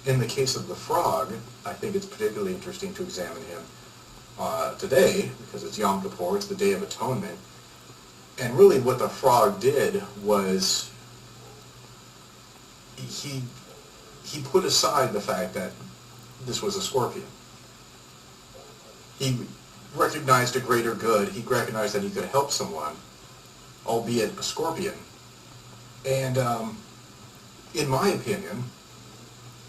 in the case of the frog, I think it's particularly interesting to examine him today, because it's Yom Kippur, it's the Day of Atonement. And really what the frog did was he put aside the fact that this was a scorpion. He recognized a greater good. He recognized that he could help someone, albeit a scorpion. And in my opinion,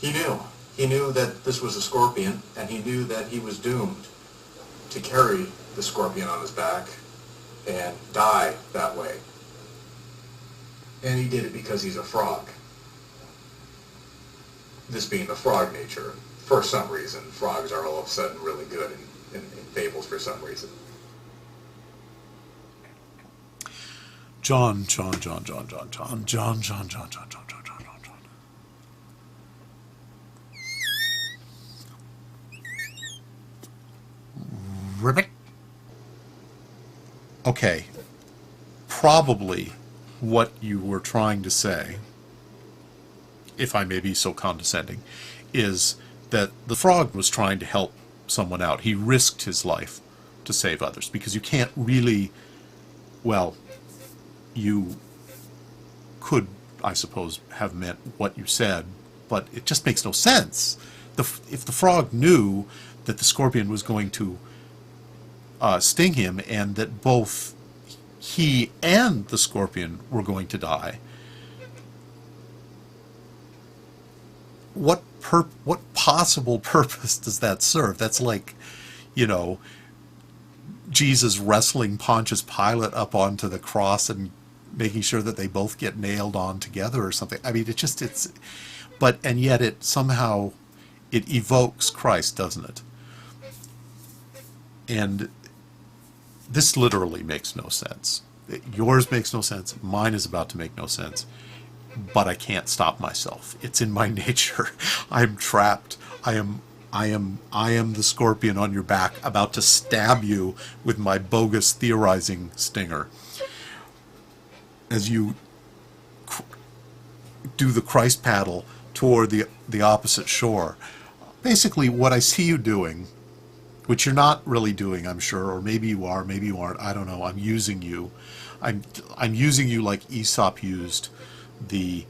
he knew. He knew that this was a scorpion, and he knew that he was doomed to carry the scorpion on his back and die that way. And he did it because he's a frog. This being the frog nature. For some reason, frogs are all of a sudden really good in fables for some reason. John. Ribbit. Okay. Probably what you were trying to say, if I may be so condescending, is that the frog was trying to help someone out. He risked his life to save others, because you can't really, well, you could, I suppose, have meant what you said, but it just makes no sense. If the frog knew that the scorpion was going to sting him, and that both he and the scorpion were going to die, what possible purpose does that serve? That's like, Jesus wrestling Pontius Pilate up onto the cross and making sure that they both get nailed on together or something. I mean, and yet it somehow, it evokes Christ, doesn't it? And this literally makes no sense. Yours makes no sense. Mine is about to make no sense. But I can't stop myself. It's in my nature. I'm trapped. I am the scorpion on your back, about to stab you with my bogus theorizing stinger. As you do the Christ paddle toward the opposite shore. Basically, what I see you doing, which you're not really doing, I'm sure, or maybe you are, maybe you aren't, I don't know, I'm using you. I'm using you like Aesop used the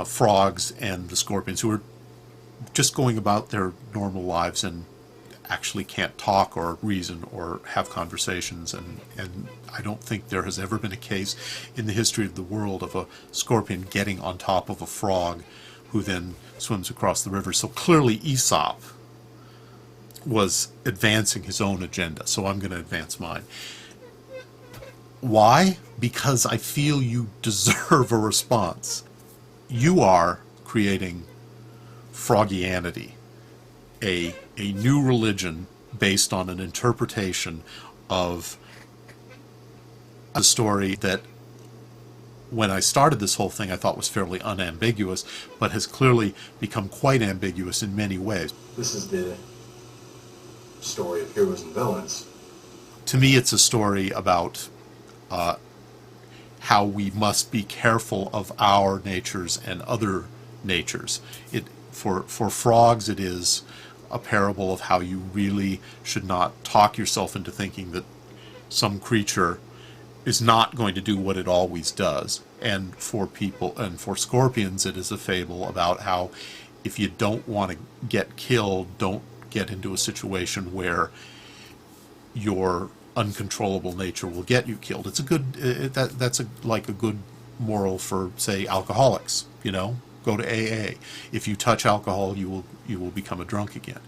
frogs and the scorpions, who are just going about their normal lives and actually can't talk or reason or have conversations. And I don't think there has ever been a case in the history of the world of a scorpion getting on top of a frog who then swims across the river. So clearly Aesop was advancing his own agenda, so I'm going to advance mine. Why? Because I feel you deserve a response. You are creating Frogianity, a new religion based on an interpretation of a story that, when I started this whole thing, I thought was fairly unambiguous, but has clearly become quite ambiguous in many ways. This is the story of heroes and villains. To me, it's a story about how we must be careful of our natures and other natures. For frogs, it is a parable of how you really should not talk yourself into thinking that some creature is not going to do what it always does. And for people, and for scorpions, it is a fable about how if you don't want to get killed, don't get into a situation where your uncontrollable nature will get you killed. It's a good, that's like a good moral for, say, alcoholics, go to AA. If you touch alcohol, you will become a drunk again.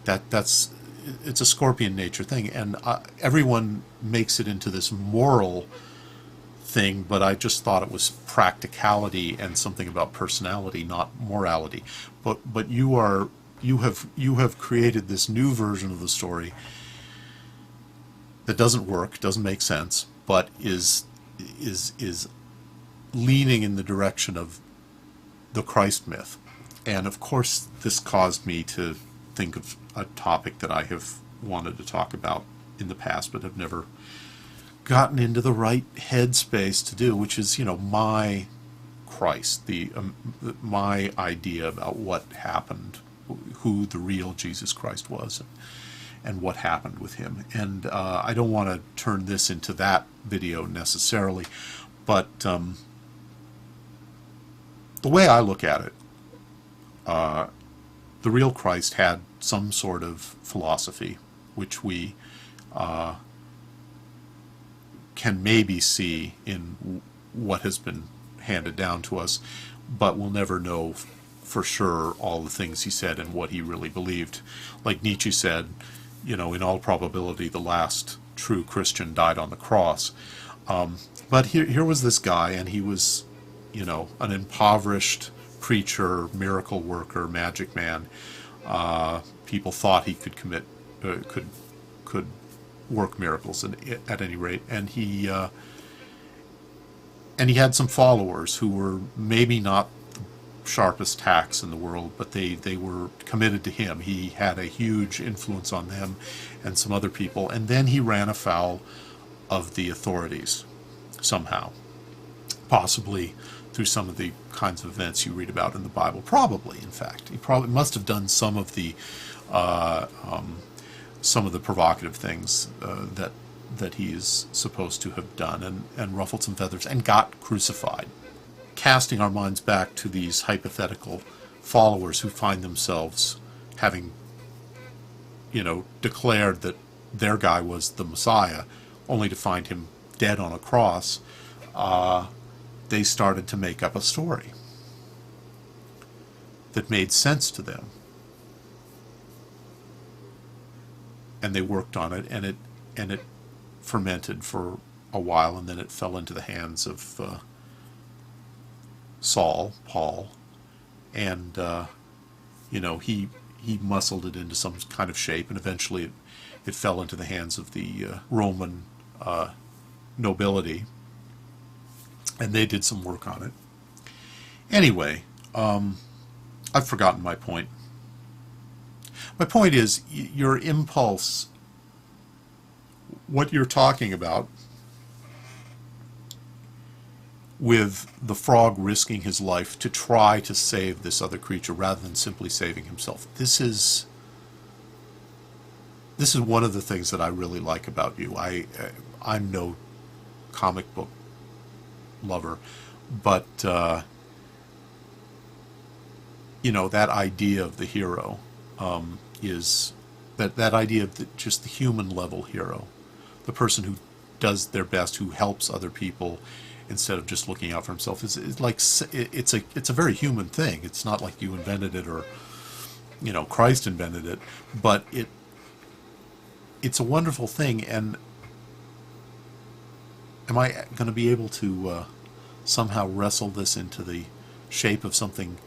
It's a scorpion nature thing, and everyone makes it into this moral thing, but I just thought it was practicality and something about personality, not morality. But you have created this new version of the story that doesn't work, doesn't make sense, but is leaning in the direction of the Christ myth. And of course, this caused me to think of a topic that I have wanted to talk about in the past, but have never gotten into the right headspace to do, which is, my Christ, my idea about what happened, who the real Jesus Christ was, and what happened with him. And I don't want to turn this into that video necessarily, but the way I look at it, the real Christ had some sort of philosophy, which we can maybe see in what has been handed down to us, but we'll never know for sure all the things he said and what he really believed. Like Nietzsche said, in all probability the last true Christian died on the cross. But here was this guy, and he was, an impoverished preacher, miracle worker, magic man. People thought he could could work miracles at any rate, and he had some followers who were maybe not the sharpest tacks in the world, but they were committed to him. He had a huge influence on them and some other people, and then he ran afoul of the authorities somehow, possibly through some of the kinds of events you read about in the Bible. Probably, in fact, he probably must have done some of the provocative things that he is supposed to have done, and ruffled some feathers and got crucified. Casting our minds back to these hypothetical followers who find themselves having, declared that their guy was the Messiah, only to find him dead on a cross, they started to make up a story that made sense to them. And they worked on it, and it fermented for a while, and then it fell into the hands of Paul, and he muscled it into some kind of shape, and eventually it fell into the hands of the Roman nobility, and they did some work on it. Anyway, I've forgotten my point. My point is, your impulse, what you're talking about with the frog risking his life to try to save this other creature rather than simply saving himself. This is one of the things that I really like about you. I'm no comic book lover, but that idea of the hero is that idea of just the human level hero, the person who does their best, who helps other people instead of just looking out for himself. It's a very human thing. It's not like you invented it or Christ invented it, but it's a wonderful thing. And am I going to be able to somehow wrestle this into the shape of something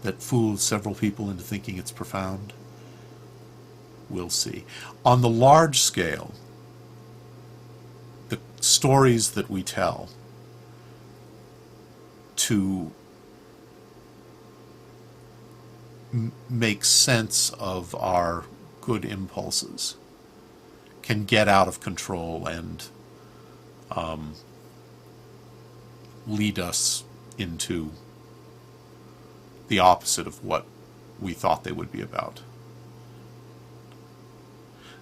that fools several people into thinking it's profound? We'll see. On the large scale, the stories that we tell to make sense of our good impulses can get out of control and lead us into the opposite of what we thought they would be about.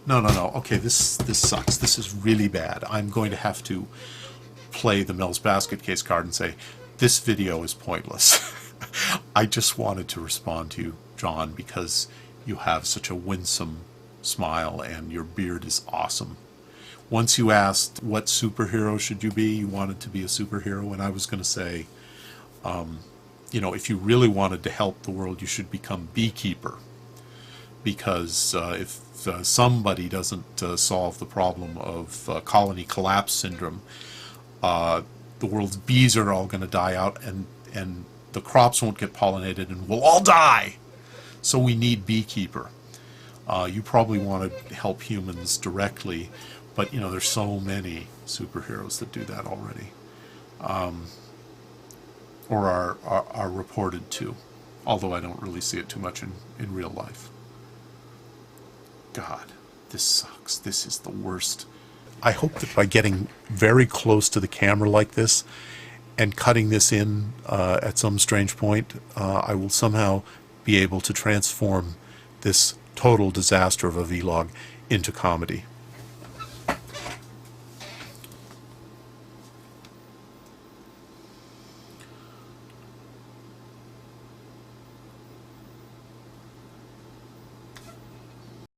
No. Okay, this sucks. This is really bad. I'm going to have to play the Mel's Basket Case card and say, this video is pointless. I just wanted to respond to you, John, because you have such a winsome smile and your beard is awesome. Once you asked what superhero should you be, you wanted to be a superhero, and I was going to say, if you really wanted to help the world, you should become beekeeper. Because if somebody doesn't solve the problem of colony collapse syndrome, the world's bees are all going to die out, and the crops won't get pollinated, and we'll all die. So we need beekeeper. You probably want to help humans directly, but there's so many superheroes that do that already, or are reported to, although I don't really see it too much in real life. God, this sucks. This is the worst. I hope that by getting very close to the camera like this and cutting this in at some strange point, I will somehow be able to transform this total disaster of a vlog into comedy.